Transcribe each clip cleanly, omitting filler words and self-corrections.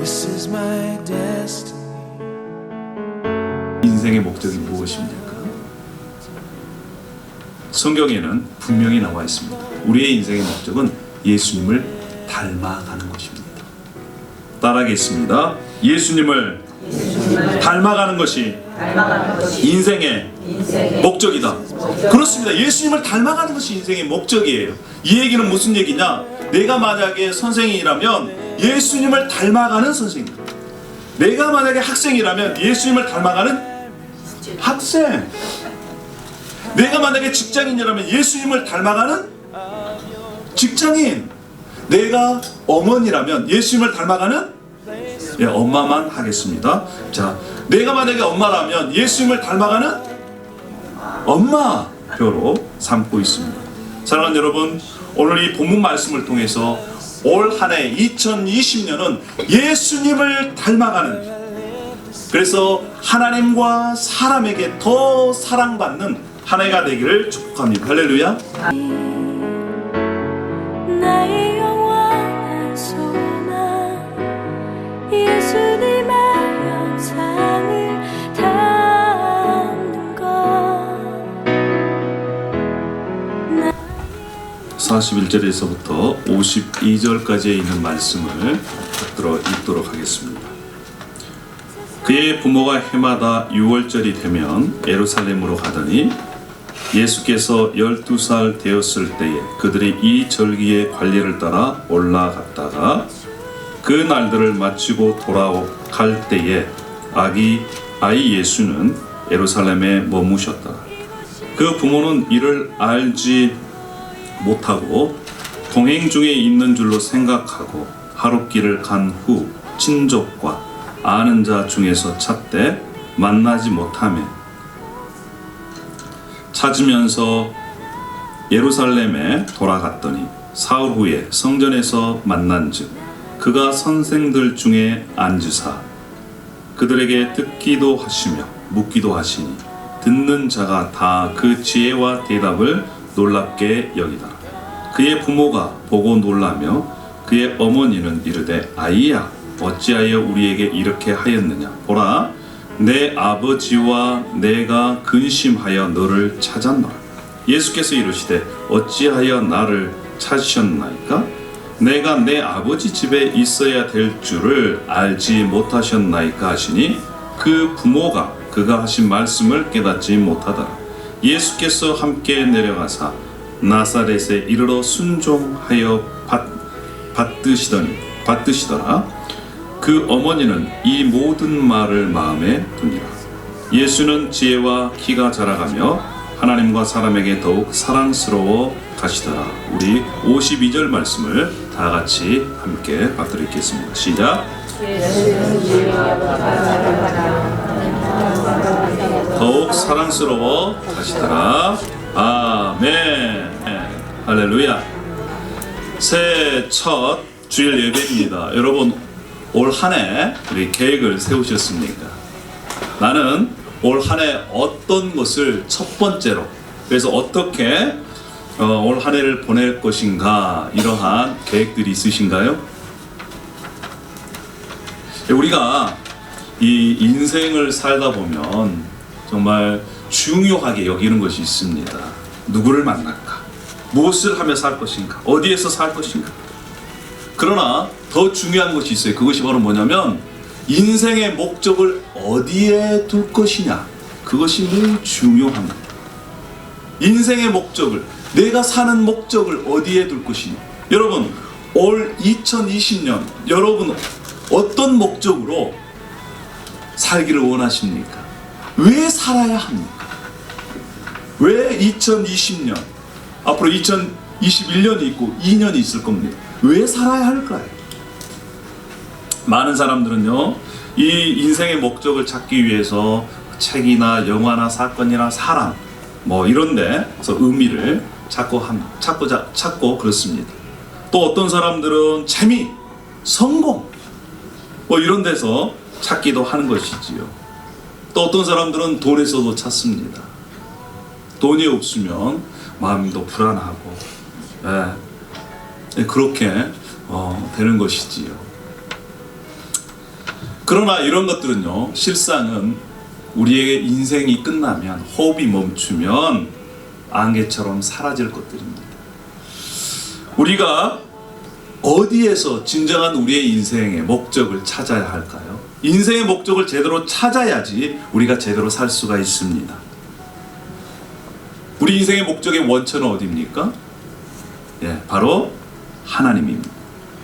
This is my destiny. 인생의 목적이 무엇입니까? 성경에는 분명히 나와 있습니다. 우리의 인생의 목적은 예수님을 닮아가는 것입니다. 따라하겠습니다. 예수님을 닮아가는 것이 인생의 목적이다. 그렇습니다. 예수님을 닮아가는 것이 인생의 목적이에요. 이 얘기는 무슨 얘기냐? 내가 만약에 선생이라면 예수님을 닮아가는 선생님, 내가 만약에 학생이라면 예수님을 닮아가는 학생, 내가 만약에 직장인이라면 예수님을 닮아가는 직장인, 내가 어머니라면 예수님을 닮아가는 엄마만 하겠습니다. 자, 내가 만약에 엄마라면 예수님을 닮아가는 엄마표로 삼고 있습니다. 사랑하는 여러분, 오늘 이 본문 말씀을 통해서 올 한 해 2020년은 예수님을 닮아가는, 그래서 하나님과 사람에게 더 사랑받는 한 해가 되기를 축복합니다. 할렐루야. 나의 영원한 소망 예수님의 영상을 담는 것. 41절에서부터 52절까지에 있는 말씀을 읽도록 하겠습니다. 그의 부모가 해마다 6월절이 되면 예루살렘으로 가더니 예수께서 12살 되었을 때에 그들이 이 절기의 관례를 따라 올라갔다가 그 날들을 마치고 돌아갈 때에 아이 예수는 예루살렘에 머무셨다. 그 부모는 이를 알지 못하고 동행 중에 있는 줄로 생각하고 하룻길을 간 후 친족과 아는 자 중에서 찾되 만나지 못하며 찾으면서 예루살렘에 돌아갔더니 사흘 후에 성전에서 만난즉 그가 선생들 중에 앉으사 그들에게 듣기도 하시며 묻기도 하시니 듣는 자가 다 그 지혜와 대답을 놀랍게 여기더라. 그의 부모가 보고 놀라며 그의 어머니는 이르되 아이야 어찌하여 우리에게 이렇게 하였느냐. 보라 내 아버지와 내가 근심하여 너를 찾았노라. 예수께서 이르시되 어찌하여 나를 찾으셨나이까? 내가 내 아버지 집에 있어야 될 줄을 알지 못하셨나이까 하시니 그 부모가 그가 하신 말씀을 깨닫지 못하더라. 예수께서 함께 내려가사 나사렛에 이르러 순종하여 받드시더라. 그 어머니는 이 모든 말을 마음에 두니라. 예수는 지혜와 키가 자라가며 하나님과 사람에게 더욱 사랑스러워 가시더라. 우리 52절 말씀을 다 같이 함께 받들겠습니다. 시작. 더욱 사랑스러워 가시더라. 아멘. 할렐루야. 새해 첫 주일 예배입니다. 여러분 올 한 해 우리 계획을 세우셨습니까? 나는 올 한 해 어떤 것을 첫 번째로, 그래서 어떻게 올 한 해를 보낼 것인가, 이러한 계획들이 있으신가요? 우리가 이 인생을 살다 보면 정말 중요하게 여기는 것이 있습니다. 누구를 만날까? 무엇을 하며 살 것인가? 어디에서 살 것인가? 그러나 더 중요한 것이 있어요. 그것이 바로 뭐냐면 인생의 목적을 어디에 둘 것이냐. 그것이 매우 중요합니다. 인생의 목적을, 내가 사는 목적을 어디에 둘 것이냐. 여러분 올 2020년 여러분 어떤 목적으로 살기를 원하십니까? 왜 살아야 합니까? 왜 2020년, 앞으로 2021년이 있고 2년이 있을 겁니다. 왜 살아야 할까요? 많은 사람들은요, 이 인생의 목적을 찾기 위해서 책이나 영화나 사건이나 사람 뭐 이런 데서 의미를 찾고 그렇습니다. 또 어떤 사람들은 재미, 성공 뭐 이런 데서 찾기도 하는 것이지요. 또 어떤 사람들은 돈에서도 찾습니다. 돈이 없으면 마음도 불안하고 그렇게 되는 것이지요. 그러나 이런 것들은요, 실상은 우리의 인생이 끝나면, 호흡이 멈추면 안개처럼 사라질 것들입니다. 우리가 어디에서 진정한 우리의 인생의 목적을 찾아야 할까요? 인생의 목적을 제대로 찾아야지 우리가 제대로 살 수가 있습니다. 우리 인생의 목적의 원천은 어디입니까? 예, 바로 하나님입니다.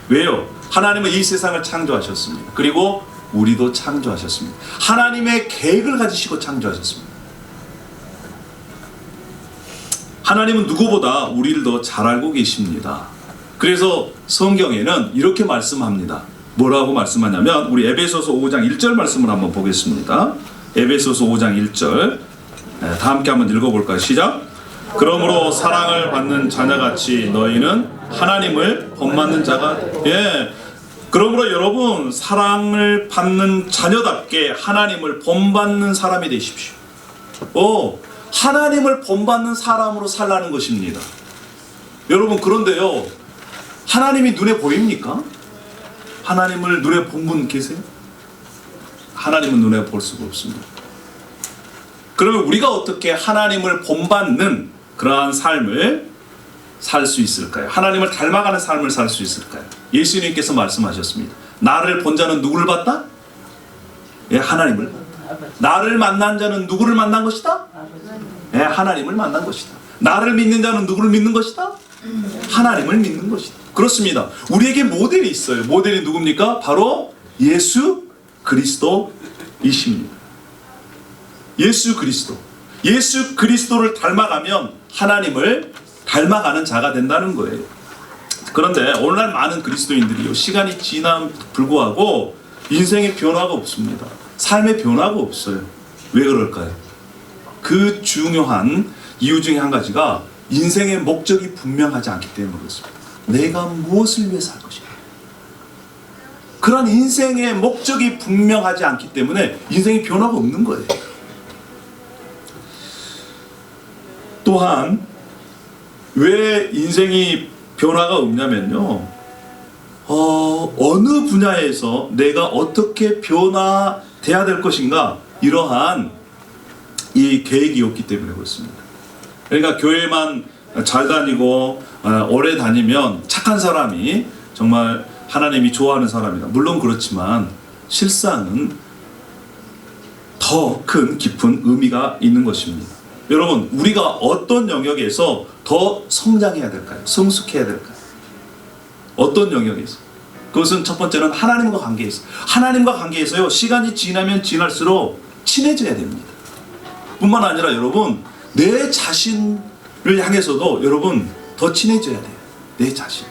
왜요? 하나님은 이 세상을 창조하셨습니다. 그리고 우리도 창조하셨습니다. 하나님의 계획을 가지시고 창조하셨습니다. 하나님은 누구보다 우리를 더 잘 알고 계십니다. 그래서 성경에는 이렇게 말씀합니다. 뭐라고 말씀하냐면 우리 에베소서 5장 1절 말씀을 한번 보겠습니다. 에베소서 5장 1절 다 함께 한번 읽어볼까요? 시작! 그러므로 사랑을 받는 자녀같이 너희는 하나님을 본받는 자가 그러므로 여러분 사랑을 받는 자녀답게 하나님을 본받는 사람이 되십시오. 하나님을 본받는 사람으로 살라는 것입니다. 여러분 그런데요, 하나님이 눈에 보입니까? 하나님을 눈에 본 분 계세요? 하나님은 눈에 볼 수가 없습니다. 그러면 우리가 어떻게 하나님을 본받는 그러한 삶을 살 수 있을까요? 하나님을 닮아가는 삶을 살 수 있을까요? 예수님께서 말씀하셨습니다. 나를 본 자는 누구를 봤다? 예, 하나님을. 나를 만난 자는 누구를 만난 것이다? 예, 하나님을 만난 것이다. 나를 믿는 자는 누구를 믿는 것이다? 하나님을 믿는 것이다. 그렇습니다. 우리에게 모델이 있어요. 모델이 누굽니까? 바로 예수 그리스도이십니다. 예수 그리스도. 예수 그리스도를 닮아가면 하나님을 닮아가는 자가 된다는 거예요. 그런데 오늘날 많은 그리스도인들이요, 시간이 지남 불구하고 인생의 변화가 없습니다. 삶의 변화가 없어요. 왜 그럴까요? 그 중요한 이유 중에 한 가지가 인생의 목적이 분명하지 않기 때문에 그렇습니다. 내가 무엇을 위해 살 것인가? 그런 인생의 목적이 분명하지 않기 때문에 인생의 변화가 없는 거예요. 또한 왜 인생이 변화가 없냐면요, 어느 분야에서 내가 어떻게 변화돼야 될 것인가, 이러한 이 계획이 없기 때문에 그렇습니다. 그러니까 교회만 잘 다니고 오래 다니면 착한 사람이 정말 하나님이 좋아하는 사람이다. 물론 그렇지만 실상은 더 큰 깊은 의미가 있는 것입니다. 여러분, 우리가 어떤 영역에서 더 성장해야 될까요? 성숙해야 될까요? 어떤 영역에서? 그것은 첫 번째는 하나님과 관계에서. 하나님과 관계에서요, 시간이 지나면 지날수록 친해져야 됩니다. 뿐만 아니라 여러분, 내 자신을 향해서도 여러분 더 친해져야 돼요. 내 자신.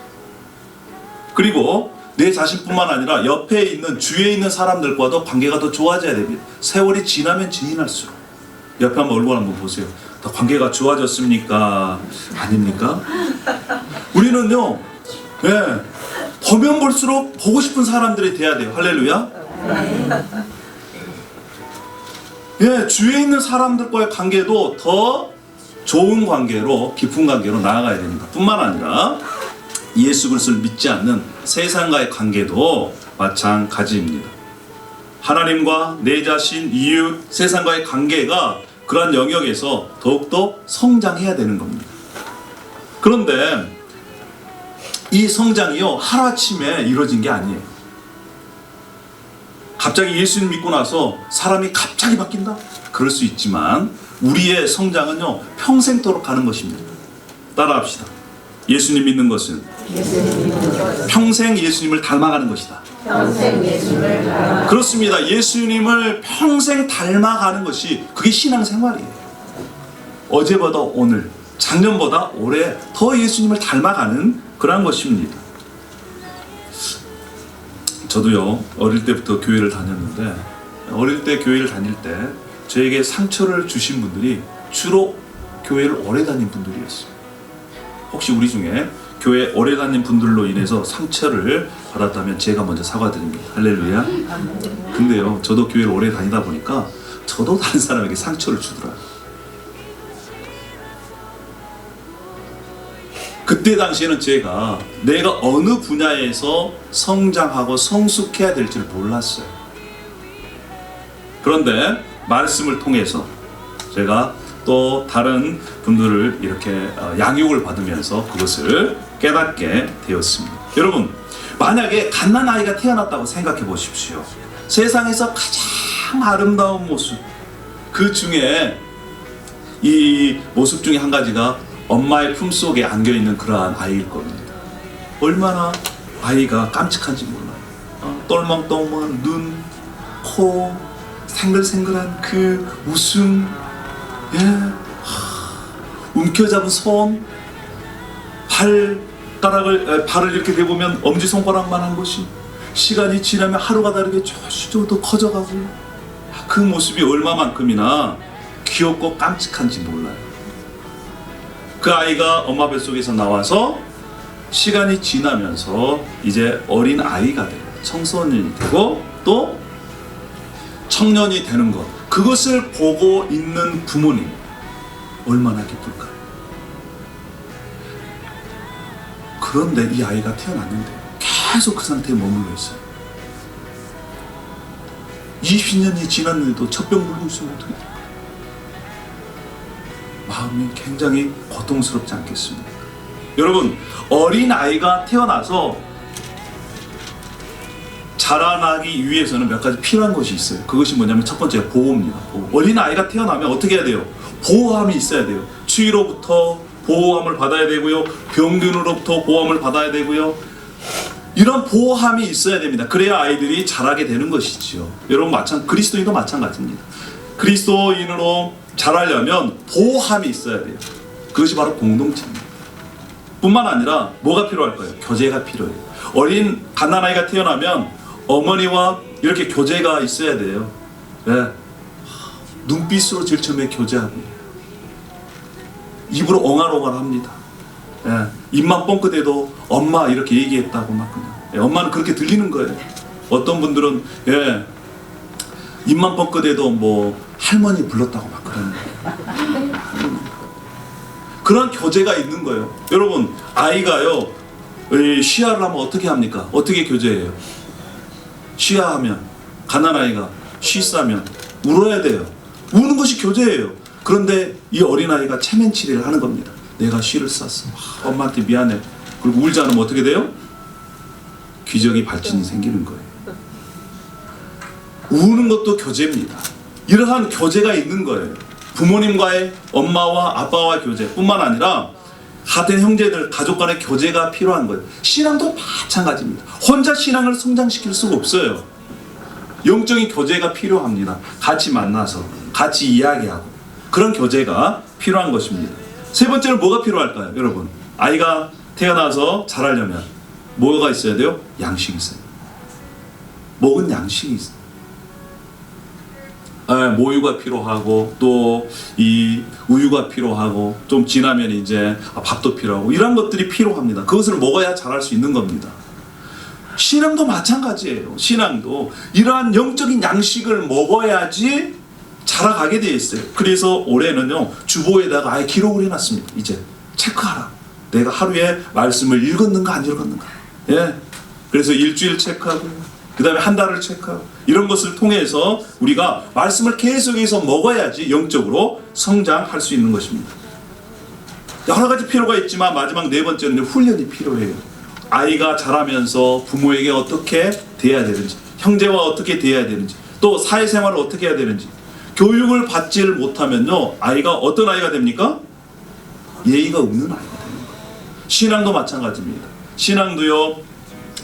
그리고 내 자신뿐만 아니라 옆에 있는, 주위에 있는 사람들과도 관계가 더 좋아져야 됩니다. 세월이 지나면 지날수록. 옆에 한번 얼굴 한번 보세요. 더 관계가 좋아졌습니까? 아닙니까? 우리는요, 보면 볼수록 보고 싶은 사람들이 돼야 돼요. 할렐루야. 주위에 있는 사람들과의 관계도 더 좋은 관계로, 깊은 관계로 나아가야 됩니다. 뿐만 아니라 예수 그리스도를 믿지 않는 세상과의 관계도 마찬가지입니다. 하나님과 내 자신, 이웃, 세상과의 관계가 그러한 영역에서 더욱더 성장해야 되는 겁니다. 그런데 이 성장이요, 하루아침에 이루어진 게 아니에요. 갑자기 예수님 믿고 나서 사람이 갑자기 바뀐다? 그럴 수 있지만 우리의 성장은요, 평생토록 가는 것입니다. 따라합시다. 예수님 믿는 것은 평생 예수님을 닮아가는 것이다. 그렇습니다. 예수님을 평생 닮아가는 것이, 그게 신앙생활이에요. 어제보다 오늘, 작년보다 올해 더 예수님을 닮아가는 그런 것입니다. 저도요, 어릴 때부터 교회를 다녔는데, 어릴 때 교회를 다닐 때 저에게 상처를 주신 분들이 주로 교회를 오래 다닌 분들이었어요. 혹시 우리 중에 교회 오래 다닌 분들로 인해서 상처를 받았다면 제가 먼저 사과드립니다. 할렐루야. 근데요, 저도 교회를 오래 다니다 보니까 저도 다른 사람에게 상처를 주더라고요. 그때 당시에는 제가 내가 어느 분야에서 성장하고 성숙해야 될지를 몰랐어요. 그런데 말씀을 통해서 제가 또 다른 분들을 이렇게 양육을 받으면서 그것을 깨닫게 되었습니다. 여러분, 만약에 갓난아이가 태어났다고 생각해 보십시오. 세상에서 가장 아름다운 모습, 그 중에 이 모습 중에 한 가지가 엄마의 품속에 안겨있는 그러한 아이일 겁니다. 얼마나 아이가 깜찍한지 몰라요. 똘망똘망한 눈, 코, 생글생글한 그 웃음, 움켜잡은 손, 발을 이렇게 대보면 엄지손가락만한 것이 시간이 지나면 하루가 다르게 조금씩 더 커져가고, 그 모습이 얼마만큼이나 귀엽고 깜찍한지 몰라요. 그 아이가 엄마 뱃속에서 나와서 시간이 지나면서 이제 어린 아이가 되고 청소년이 되고 또 청년이 되는 것, 그것을 보고 있는 부모님 얼마나 기쁠까요? 그런데 이 아이가 태어났는데 계속 그 상태에 머물러 있어요. 20년이 지났는데도 젖병 물고 있으면 어떻게 될까요? 마음이 굉장히 고통스럽지 않겠습니까? 여러분, 어린 아이가 태어나서 자라나기 위해서는 몇 가지 필요한 것이 있어요. 그것이 뭐냐면 첫 번째, 보호입니다. 보호. 어린 아이가 태어나면 어떻게 해야 돼요? 보호함이 있어야 돼요. 추위로부터 보호함을 받아야 되고요, 병균으로부터 보호함을 받아야 되고요, 이런 보호함이 있어야 됩니다. 그래야 아이들이 자라게 되는 것이지요. 여러분, 그리스도인도 마찬가지입니다. 그리스도인으로 자라려면 보호함이 있어야 돼요. 그것이 바로 공동체입니다. 뿐만 아니라 뭐가 필요할까요? 교제가 필요해요. 어린 갓난아이가 태어나면 어머니와 이렇게 교제가 있어야 돼요. 네. 눈빛으로 제일 처음에 교제하고, 입으로 엉알엉알합니다. 예, 입만 뻥끗해도 엄마 이렇게 얘기했다고 막 그냥. 예, 엄마는 그렇게 들리는 거예요. 어떤 분들은 입만 뻥끗해도 뭐 할머니 불렀다고 막 그러는 거예요. 그런 교제가 있는 거예요. 여러분, 아이가요 쉬야를 하면 어떻게 합니까? 어떻게 교제해요? 쉬야하면, 갓난아이가 쉬 싸면 울어야 돼요. 우는 것이 교제예요. 그런데 이 어린아이가 체면치레를 하는 겁니다. 내가 쉬를 쌌어, 엄마한테 미안해. 그리고 울지 않으면 어떻게 돼요? 기저귀 발진이 생기는 거예요. 우는 것도 교제입니다. 이러한 교제가 있는 거예요. 부모님과의, 엄마와 아빠와의 교제 뿐만 아니라 같은 형제들, 가족 간의 교제가 필요한 거예요. 신앙도 마찬가지입니다. 혼자 신앙을 성장시킬 수가 없어요. 영적인 교제가 필요합니다. 같이 만나서 같이 이야기하고, 그런 교제가 필요한 것입니다. 세 번째는 뭐가 필요할까요? 여러분, 아이가 태어나서 자라려면 뭐가 있어야 돼요? 양식이 있어요. 먹은 양식이 있어요. 모유가 필요하고, 또 이 우유가 필요하고, 좀 지나면 이제 밥도 필요하고, 이런 것들이 필요합니다. 그것을 먹어야 자랄 수 있는 겁니다. 신앙도 마찬가지예요. 신앙도 이러한 영적인 양식을 먹어야지 자라가게 되어 있어요. 그래서 올해는요, 주보에다가 아예 기록을 해놨습니다. 이제 체크하라. 내가 하루에 말씀을 읽었는가 안 읽었는가. 그래서 일주일 체크하고, 그 다음에 한 달을 체크하고, 이런 것을 통해서 우리가 말씀을 계속해서 먹어야지 영적으로 성장할 수 있는 것입니다. 여러 가지 필요가 있지만 마지막 네 번째는 훈련이 필요해요. 아이가 자라면서 부모에게 어떻게 대해야 되는지, 형제와 어떻게 대해야 되는지, 또 사회생활을 어떻게 해야 되는지, 교육을 받지를 못하면요, 아이가 어떤 아이가 됩니까? 예의가 없는 아이가 되는 거예요. 신앙도 마찬가지입니다. 신앙도요,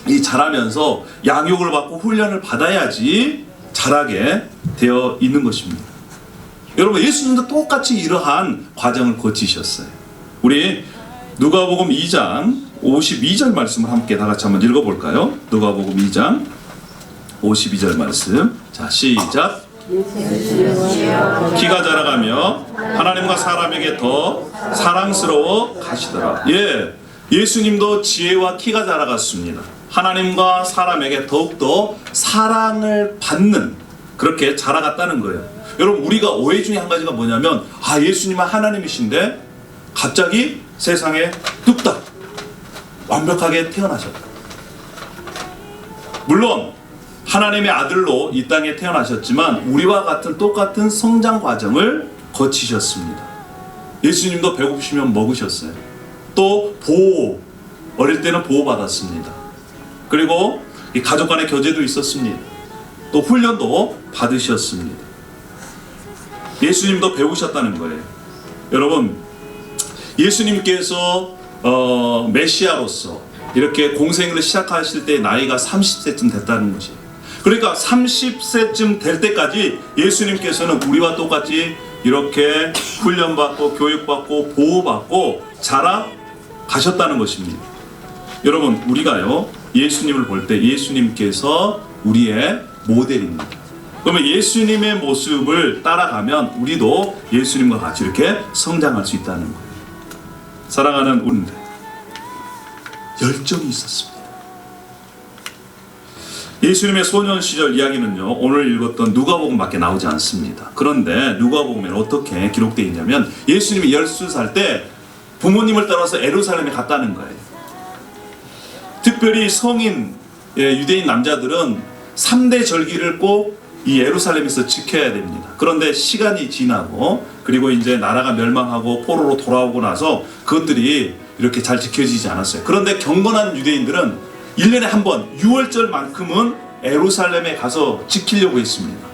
이 자라면서 양육을 받고 훈련을 받아야지 자라게 되어 있는 것입니다. 여러분, 예수님도 똑같이 이러한 과정을 거치셨어요. 우리 누가복음 2장 52절 말씀을 함께 다 같이 한번 읽어볼까요? 누가복음 2장 52절 말씀. 자, 시작. 키가 자라가며 하나님과 사람에게 더 사랑스러워 가시더라. 예수님도 지혜와 키가 자라갔습니다. 하나님과 사람에게 더욱더 사랑을 받는, 그렇게 자라갔다는 거예요. 여러분, 우리가 오해 중에 한 가지가 뭐냐면, 예수님은 하나님이신데 갑자기 세상에 뚝딱 완벽하게 태어나셨다. 물론 하나님의 아들로 이 땅에 태어나셨지만 우리와 같은 똑같은 성장 과정을 거치셨습니다. 예수님도 배고프시면 먹으셨어요. 또 어릴 때는 보호받았습니다. 그리고 이 가족 간의 교제도 있었습니다. 또 훈련도 받으셨습니다. 예수님도 배우셨다는 거예요. 여러분, 예수님께서 메시아로서 이렇게 공생을 시작하실 때 나이가 30세쯤 됐다는 것이에요. 그러니까 30세쯤 될 때까지 예수님께서는 우리와 똑같이 이렇게 훈련받고 교육받고 보호받고 자라가셨다는 것입니다. 여러분, 우리가요 예수님을 볼 때 예수님께서 우리의 모델입니다. 그러면 예수님의 모습을 따라가면 우리도 예수님과 같이 이렇게 성장할 수 있다는 거예요. 사랑하는 우리들, 열정이 있었습니다. 예수님의 소년 시절 이야기는요 오늘 읽었던 누가복음밖에 나오지 않습니다. 그런데 누가복음에는 어떻게 기록되어 있냐면 예수님이 12살 때 부모님을 따라서 예루살렘에 갔다는 거예요. 특별히 성인 유대인 남자들은 3대 절기를 꼭 이 예루살렘에서 지켜야 됩니다. 그런데 시간이 지나고 그리고 이제 나라가 멸망하고 포로로 돌아오고 나서 그것들이 이렇게 잘 지켜지지 않았어요. 그런데 경건한 유대인들은 1년에 한 번 유월절만큼은 예루살렘에 가서 지키려고 했습니다.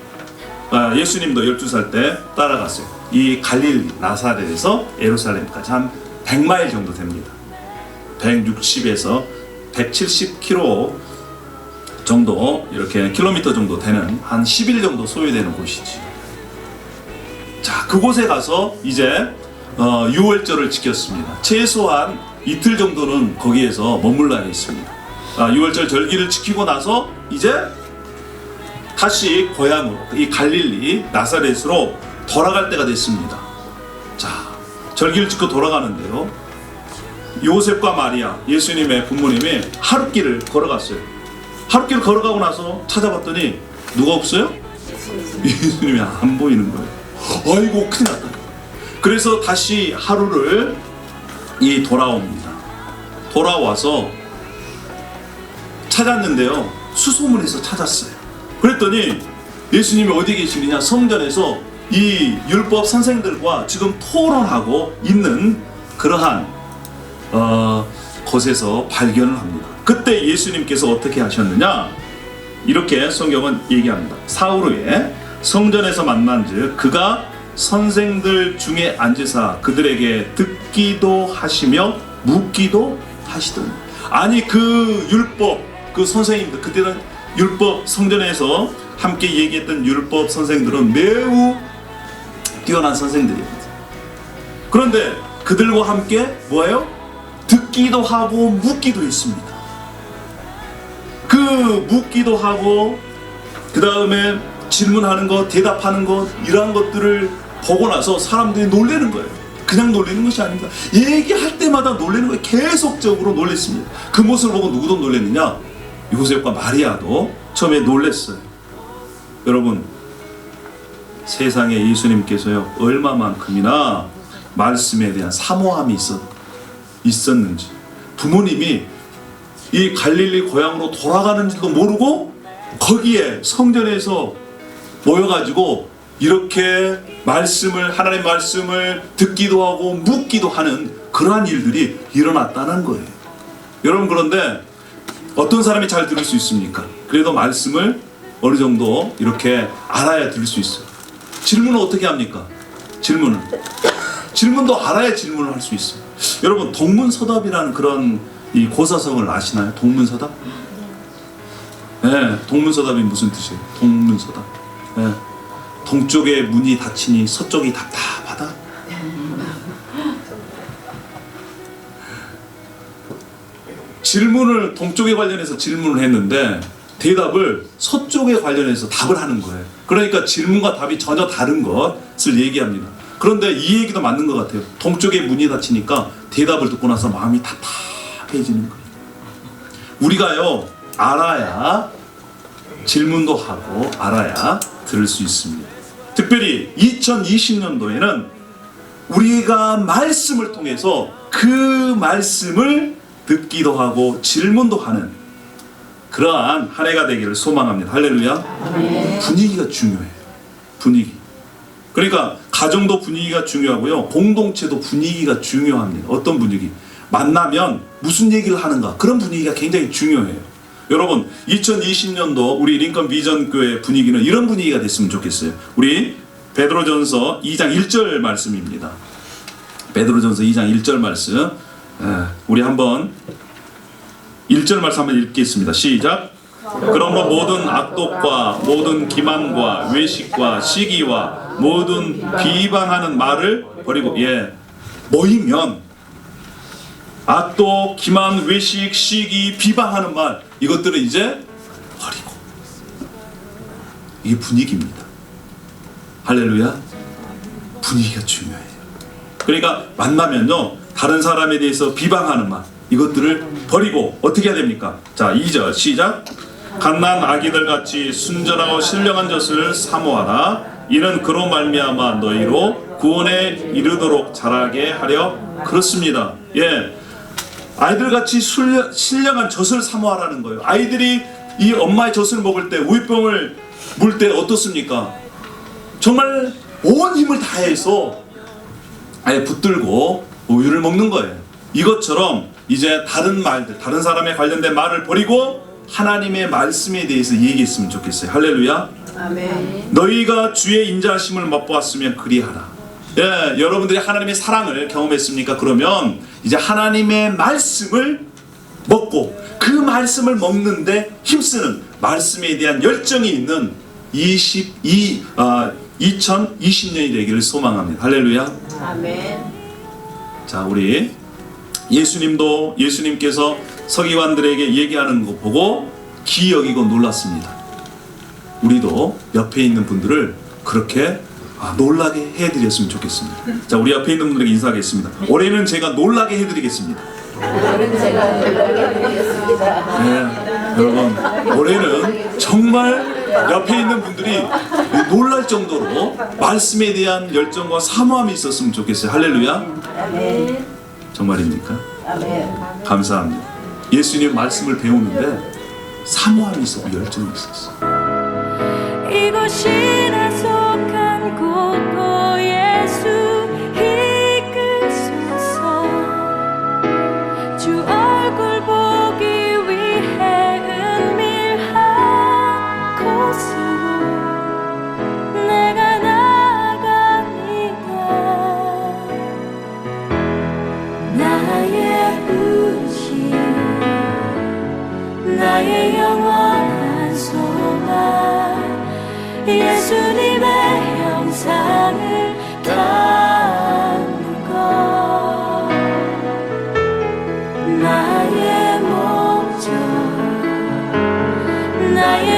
예수님도 12살 때 따라갔어요. 이 갈릴리 나사렛에서 예루살렘까지 한 100마일 정도 됩니다. 160에서 170km 정도, 이렇게 킬로미터 정도 되는 한 10일 정도 소요되는 곳이지. 자, 그곳에 가서 이제 유월절을 지켰습니다. 최소한 이틀 정도는 거기에서 머물러야 했습니다. 유월절 절기를 지키고 나서 이제 다시 고향으로 이 갈릴리 나사렛으로 돌아갈 때가 됐습니다. 자, 절기를 지켜 돌아가는데요, 요셉과 마리아, 예수님의 부모님이 하룻길을 걸어갔어요. 하룻길 걸어가고 나서 찾아봤더니 누가 없어요? 예수님이 안 보이는 거예요. 아이고, 큰일 났다. 그래서 다시 하루를 돌아옵니다. 돌아와서 찾았는데요, 수소문해서 찾았어요. 그랬더니 예수님이 어디 계시느냐, 성전에서 이 율법 선생들과 지금 토론하고 있는 그러한 곳에서 발견을 합니다. 그때 예수님께서 어떻게 하셨느냐, 이렇게 성경은 얘기합니다. 사흘 후에 성전에서 만난즉 그가 선생들 중에 앉으사 그들에게 듣기도 하시며 묻기도 하시더니. 아니, 그 율법 그 선생님들, 그때는 율법 성전에서 함께 얘기했던 율법 선생들은 매우 뛰어난 선생들입니다. 그런데 그들과 함께 뭐예요? 듣기도 하고 묻기도 했습니다. 그 묻기도 하고 그 다음에 질문하는 것, 대답하는 것, 이러한 것들을 보고 나서 사람들이 놀라는 거예요. 그냥 놀라는 것이 아닙니다. 얘기할 때마다 놀라는 거예요. 계속적으로 놀랐습니다. 그 모습을 보고 누구도 놀랐느냐? 요셉과 마리아도 처음에 놀랐어요. 여러분, 세상에 예수님께서요 얼마만큼이나 말씀에 대한 사모함이 있었는지, 부모님이 이 갈릴리 고향으로 돌아가는지도 모르고 거기에 성전에서 모여가지고 이렇게 하나님 말씀을 듣기도 하고 묻기도 하는 그러한 일들이 일어났다는 거예요. 여러분, 그런데 어떤 사람이 잘 들을 수 있습니까? 그래도 말씀을 어느 정도 이렇게 알아야 들을 수 있어요. 질문은 어떻게 합니까? 질문도 알아야 질문을 할 수 있어요. 여러분, 동문서답이라는 그런 이 고사성을 아시나요? 동문서답? 네, 동문서답이 무슨 뜻이에요? 동문서답. 네. 동쪽의 문이 닫히니 서쪽이 답답하다. 질문을 동쪽에 관련해서 질문을 했는데 대답을 서쪽에 관련해서 답을 하는 거예요. 그러니까 질문과 답이 전혀 다른 것을 얘기합니다. 그런데 이 얘기도 맞는 것 같아요. 동쪽의 문이 닫히니까 대답을 듣고 나서 마음이 답답해지는 거예요. 우리가요 알아야 질문도 하고 알아야 들을 수 있습니다. 특별히 2020년도에는 우리가 말씀을 통해서 그 말씀을 듣기도 하고 질문도 하는 그러한 한 해가 되기를 소망합니다. 할렐루야. 분위기가 중요해요. 분위기. 그러니까 가정도 분위기가 중요하고요. 공동체도 분위기가 중요합니다. 어떤 분위기? 만나면 무슨 얘기를 하는가? 그런 분위기가 굉장히 중요해요. 여러분 2020년도 우리 링컨 비전 교회 분위기는 이런 분위기가 됐으면 좋겠어요. 우리 베드로전서 2장 1절 말씀입니다. 베드로전서 2장 1절 말씀. 우리 한번 1절 말씀 한번 읽겠습니다. 시작. 그러므로 모든 악독과 모든 기만과 외식과 시기와 모든 비방하는 말을 버리고 모이면 악독, 기만, 외식, 시기, 비방하는 말 이것들은 이제 버리고 이게 분위기입니다. 할렐루야. 분위기가 중요해요. 그러니까 만나면요 다른 사람에 대해서 비방하는 말 이것들을 버리고 어떻게 해야 됩니까? 자 2절 시작. 갓난 아기들 같이 순전하고 신령한 젖을 사모하라. 이는 그로 말미암아 너희로 구원에 이르도록 자라게 하려 그렇습니다. 아이들 같이 신령한 젖을 사모하라는 거예요. 아이들이 이 엄마의 젖을 먹을 때 우유병을 물 때 어떻습니까? 정말 온 힘을 다해서 아예 붙들고 우유를 먹는 거예요. 이것처럼 이제 다른 말들, 다른 사람에 관련된 말을 버리고 하나님의 말씀에 대해서 얘기했으면 좋겠어요. 할렐루야. 아멘. 너희가 주의 인자하심을 맛보았으면 그리하라. 여러분들이 하나님의 사랑을 경험했습니까? 그러면 이제 하나님의 말씀을 먹고 그 말씀을 먹는데 힘쓰는 말씀에 대한 열정이 있는 2020년이 되기를 소망합니다. 할렐루야. 아멘. 자, 우리 예수님께서 서기관들에게 얘기하는 거 보고 기여기고 놀랐습니다. 우리도 옆에 있는 분들을 그렇게 놀라게 해드렸으면 좋겠습니다. 자, 우리 옆에 있는 분들에게 인사하겠습니다. 올해는 제가 놀라게 해드리겠습니다. 올해는 제가 놀라게 해드리겠습니다. 여러분, 올해는 정말 옆에 있는 분들이 놀랄 정도로 말씀에 대한 열정과 사모함이 있었으면 좋겠어요. 할렐루야. 아멘. 정말입니까? 아멘. 감사합니다. 예수님 말씀을 배우는데 사모함이 있었고 열정이 있었어요. 이곳이 나 속한 곳도 예수 이끄소서. 주 얼굴 보기 위해 은밀한 곳으로 내가 나아갑니다. 나의 의지 나의 영원한 소망 예수님의 형상을 담는 것 나의 목적 나의